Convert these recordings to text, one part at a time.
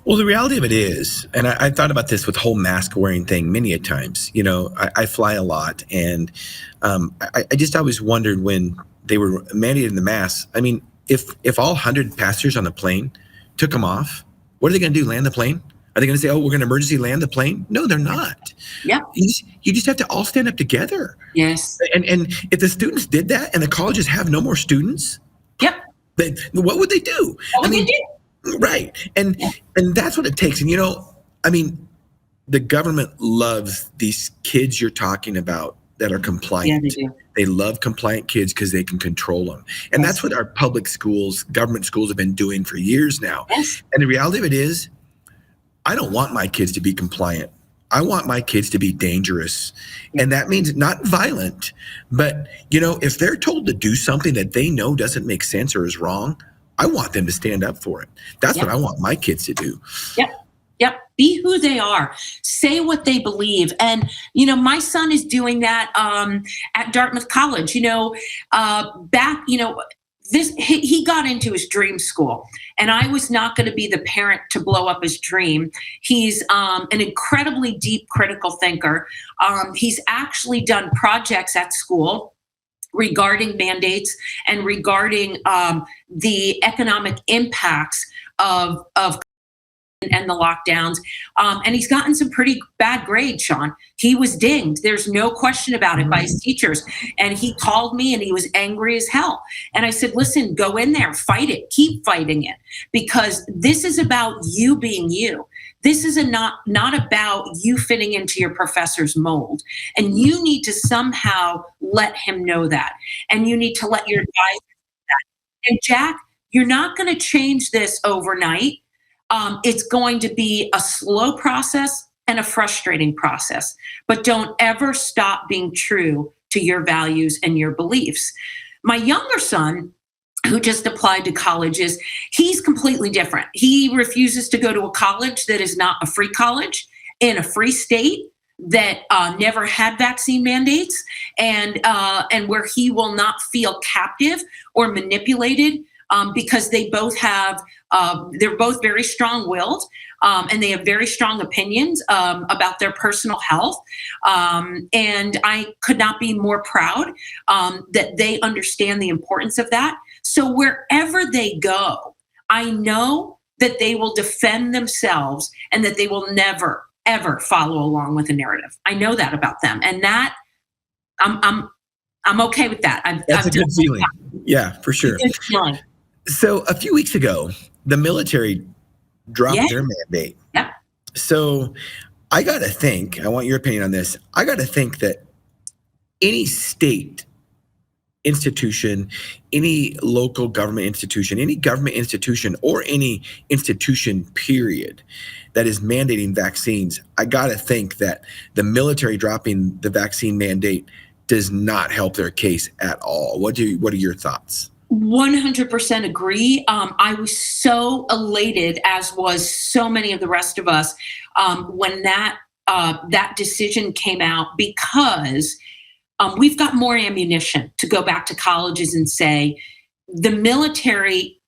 Well, the reality of it is, and I thought about this with the whole mask wearing thing many a times. I fly a lot, and I just always wondered when they were mandating the masks. I mean, if all 100 passengers on the plane took them off, what are they going to do? Land the plane? Are they going to say, "Oh, we're going to emergency land the plane"? No, they're not. Yep. You just have to all stand up together. Yes. And if the students did that, and the colleges have no more students, Yep. what would they do? What would they do? Right. And that's what it takes. And, the government loves these kids you're talking about that are compliant. Yeah, they do. They love compliant kids because they can control them. And that's what our public schools, government schools have been doing for years now. Yes. And the reality of it is, I don't want my kids to be compliant. I want my kids to be dangerous. And that means not violent, but, if they're told to do something that they know doesn't make sense or is wrong, I want them to stand up for it. That's what I want my kids to do. Yep. Be who they are. Say what they believe. And, my son is doing that at Dartmouth College. He got into his dream school, and I was not going to be the parent to blow up his dream. He's an incredibly deep critical thinker. He's actually done projects at school regarding mandates and regarding the economic impacts of and the lockdowns. And he's gotten some pretty bad grades, Shawn. He was dinged. There's no question about it by his teachers. And he called me and he was angry as hell. And I said, listen, go in there, fight it, keep fighting it, because this is about you being you. This is not about you fitting into your professor's mold. And you need to somehow let him know that. And you need to let your advisor know that. And Jack, you're not going to change this overnight. It's going to be a slow process and a frustrating process, but don't ever stop being true to your values and your beliefs. My younger son, who just applied to colleges, he's completely different. He refuses to go to a college that is not a free college in a free state that never had vaccine mandates, and where he will not feel captive or manipulated. Because they both have, they're both very strong-willed, and they have very strong opinions about their personal health. And I could not be more proud that they understand the importance of that. So wherever they go, I know that they will defend themselves and that they will never, ever follow along with a narrative. I know that about them, and that I'm okay with that. That's a good feeling. Yeah, for sure. Good feeling. So a few weeks ago, the military dropped their mandate. Yep. So I got to think, I want your opinion on this. I got to think that any state institution, any local government institution, any government institution, or any institution, period, that is mandating vaccines, I got to think that the military dropping the vaccine mandate does not help their case at all. What are your thoughts? 100% agree. I was so elated, as was so many of the rest of us, when that decision came out, because we've got more ammunition to go back to colleges and say the military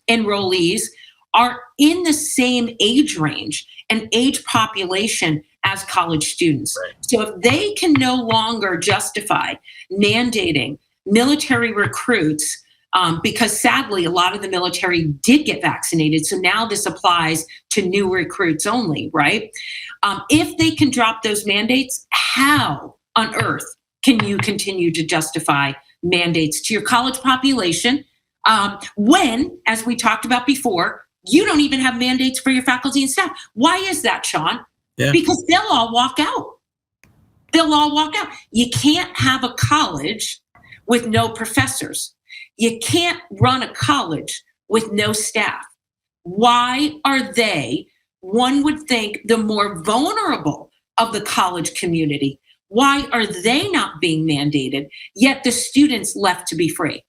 enrollees are in the same age range and age population as college students. Right. So if they can no longer justify mandating military recruits, because sadly, a lot of the military did get vaccinated. So now this applies to new recruits only, right? If they can drop those mandates, how on earth can you continue to justify mandates to your college population when, as we talked about before, you don't even have mandates for your faculty and staff? Why is that, Shawn? Yeah. Because they'll all walk out. You can't have a college with no professors. You can't run a college with no staff. Why are they, one would think, the more vulnerable of the college community? Why are they not being mandated, yet the students left to be free?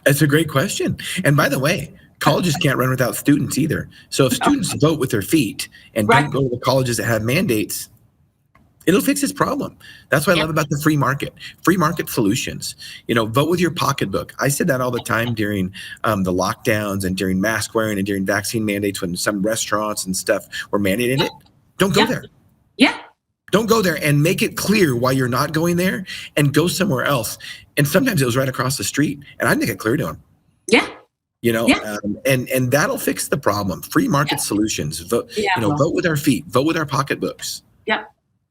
That's a great question. And by the way, colleges can't run without students either. So if students vote with their feet and don't go to the colleges that have mandates, It'll fix his problem. That's what I Yep. love about the free market solutions. Vote with your pocketbook. I said that all the time during the lockdowns and during mask wearing and during vaccine mandates when some restaurants and stuff were mandating it. Don't go Yep. there. Yeah. Don't go there, and make it clear why you're not going there, and go somewhere else. And sometimes it was right across the street, and I make it clear to them. Yeah. And that'll fix the problem. Free market solutions. Vote. Yeah. Vote with our feet. Vote with our pocketbooks. Yep.